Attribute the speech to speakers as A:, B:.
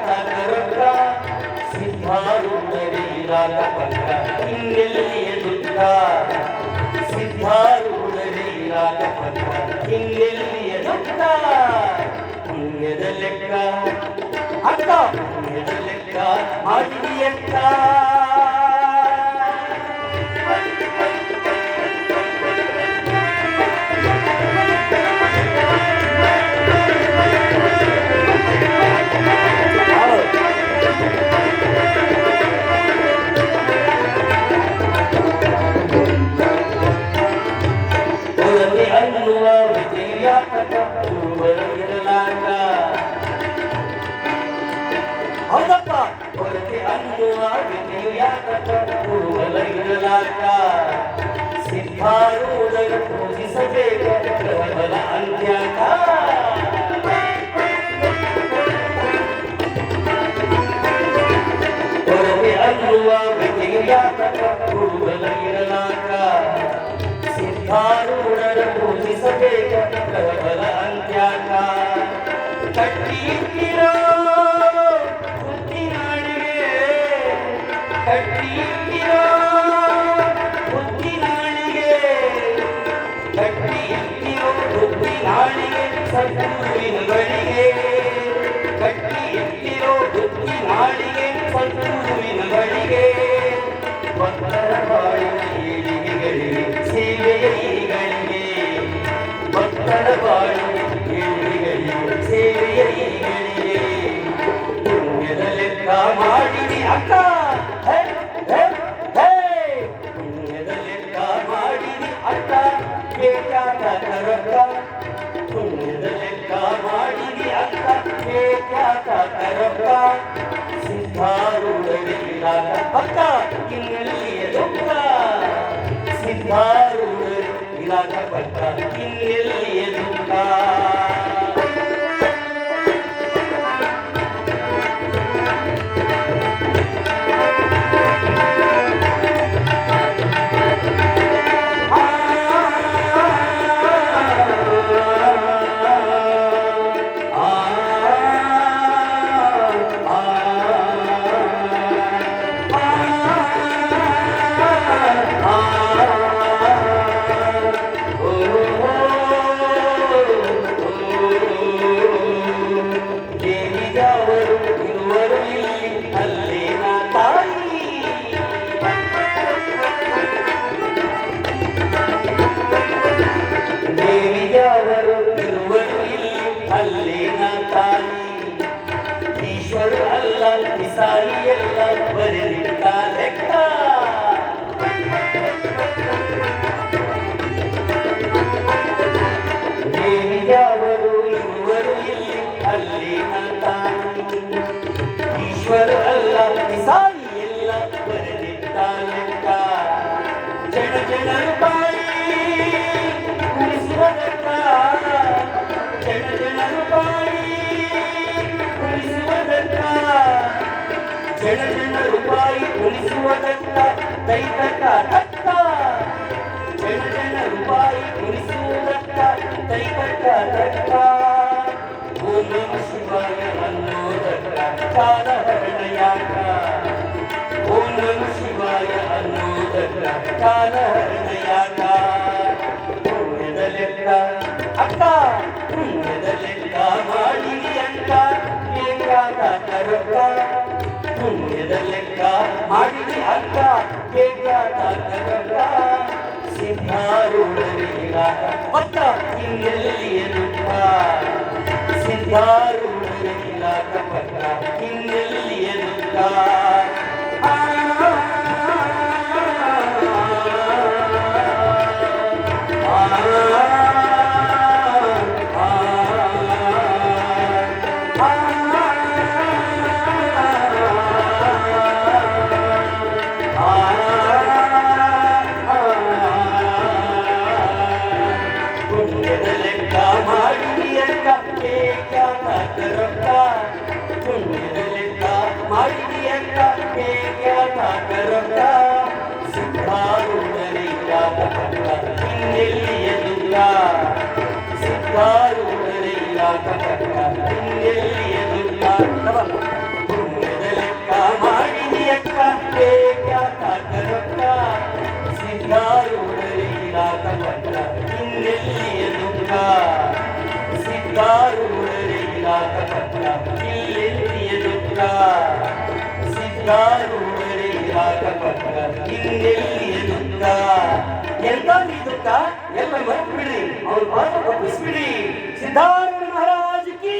A: ಕರಕ ಸಿದ್ಧಾರೂಢರೀರಾಗ ಪಕ್ಕ ಹಿಂಗೆಲ್ಲಿಯ ದುಃಖ ಸಿದ್ಧಾರೂಢರೀರಾಗ ಪಕ್ಕ ಹಿಂಗೆಲ್ಲಿಯ ದುಃಖ ಪುಣ್ಯದ ಲೆಕ್ಕ ಅಕ್ಕ ಪುಣ್ಯದ ಲೆಕ್ಕ ಮಾಡಿದೆಯಕ್ಕ ಹೌದಪ್ಪ ಕೊರತೆ ಅನ್ನುವ ವಿಧಿಯು ಯಾಕಪ್ಪ ಕೂಡಲ ಇರಲಾಕ ಸಿದ್ಧಾರೂಢರ ಪೂಜಿಸಬೇಕ ಗ್ರಹಬಲ ಅಂತ್ಯಾಕ ಕೊರತೆ ಅನ್ನುವ ವಿಧಿಯು ಯಾಕಪ್ಪ ಕೂಡಲ ಇರಲಾಕ ಸಿದ್ಧಾರೂಢರ ಪೂಜಿಸಬೇಕ ಗ್ರಹಬಲ ಅಂತ್ಯಾಕ ಕಟ್ಟಿರೋ ಕಟ್ಟಿರೋ ಬುದ್ಧಿನಾಳಿಗೆ ಕಟ್ಟಿರೋ ಬುದ್ಧಿನಾಳಿಗೆ ಸದ್ಗುರುವಿನಗಳಿಗೆ ಕಟ್ಟಿರೋ ಬುದ್ಧಿನಾಳಿಗೆ ಸದ್ಗುರುವಿನಗಳಿಗೆ ಭಕ್ತರ ಬಾಳಿನ ಏಳಿಗೆಗಳಿಗೆ ಸೇವೆಯ ಈಗಳಿಗೆ ಭಕ್ತರ ಬಾಳಿನ ಏಳಿಗೆಗಳಿಗೆ ಸೇವೆಯ ಈಗಳಿಗೆ ಪುಣ್ಯದ ಲೆಕ್ಕ ಮಾಡಿದಿ ಅಕ್ಕ ಪುಣ್ಯದ ಲೆಕ್ಕ ಮಾಡಿದಿ ಅಕ್ಕ ಬೇಕ್ಯಾಕ ಕರಪ್ಪ ಸಿದ್ಧಾರೂಢರಿರಾಗ ಪಕ್ಕ ಇನ್ನೆಲ್ಲಿಯ ದುಃಖ ಸಿದ್ಧಾರೂಢರಿರಾಗ ಪಕ್ಕ ಇನ್ನೆಲ್ಲಿಯ ದುಃಖ ಈಶ್ವರ ಅಲ್ಲ ಪಿಸಾಯಿ ಎಲ್ಲ ಬರೆದಿಟ್ಟ ಲೆಕ್ಕ ದೇವಿಯವರು ಇರುವರು ಇಲ್ಲಿ ಅಲ್ಲಿನ ತಾಯಿ ಈಶ್ವರ ಅಲ್ಲ ಪಿಸಾಯಿ ಎಲ್ಲ ಬರೆದಿಟ್ಟ ಲೆಕ್ಕ ಜನ ಜನರು ಬಾಯಿ ಉಳಿಸುವ ಲೆಕ್ಕ ಜನ ಜನರು ಬಾಯಿ ಜನ ಜನ ರೂಪಾಯಿ ಉಳಿಸುವುದಕ್ಕ ದೈತಕ ತಕ್ಕ ಜನ ಜನ ರೂಪಾಯಿ ಉಳಿಸುವುದಕ್ಕ ದೈತಕ ತಕ್ಕ ಓಂ ನಮ ಶಿವಾಯ ಅನ್ನೋದಕ್ಕ ಕಾಲಹರಣ ಯಾಕ ಓಂ ನಮ ಶಿವಾಯ ಅನ್ನೋದಕ್ಕ ಕಾಲಹರಣ ಯಾಕ ಪುಣ್ಯದ ಲೆಕ್ಕ ಅಕ್ಕ ಪುಣ್ಯದ ಲೆಕ್ಕ ಮಾಡಿದಿ ಅಕ್ಕ ಬೇಕ್ಯಾಕ ಕರಕ ಪುಣ್ಯದ ಲೆಕ್ಕ ಮಾಡಿದಿ ಅಕ್ಕ ಬೇಕ್ಯಾಕ ಕರಕ ಸಿದ್ಧಾರೂಢರಿರಾಗ ಪಕ್ಕ ಇನ್ನೆಲ್ಲಿಯ ದುಃಖ ಸಿದ್ಧಾರೂಢರಿರಾಗ ಪಕ್ಕ ಇನ್ನೆಲ್ಲಿಯ ದುಃಖ ಪುಣ್ಯದ ಲೆಕ್ಕ ಮಾಡಿದಿ ಅಕ್ಕ ಬೇಕ್ಯಾಕ ಕರಕ ಪುಣ್ಯದ ಲೆಕ್ಕ ಮಾಡಿದಿ ಅಕ್ಕ ಬೇಕ್ಯಾಕ ಕರಕ ಸಿದ್ಧಾರೂಢರಿರಾಗ ಪಕ್ಕ ಇನ್ನೆಲ್ಲಿಯ ದುಃಖ ಸಿದ್ಧಾರೂಢರಿರಾಗ ಪಕ್ಕ ಇನ್ನೆಲ್ಲಿಯ ದುಃಖ ಇಲ್ಲೆಲ್ಲಿಯ ದುಃಖ ಸಿದ್ಧಾರೂಢರೇ ರಾಗಪಕ್ಕ ಇನ್ನೆಲ್ಲಿಯ ದುಃಖ ಎಂತ ಈ ದುಃಖ ಎಲ್ಲ ಮರೆತು ಬಿಡಿ ಅವ್ರ ಪಾದ ಒಪ್ಪಿಸ್ಬಿಡಿ ಸಿದ್ಧಾರೂಢ ಮಹಾರಾಜ್ ಕೀ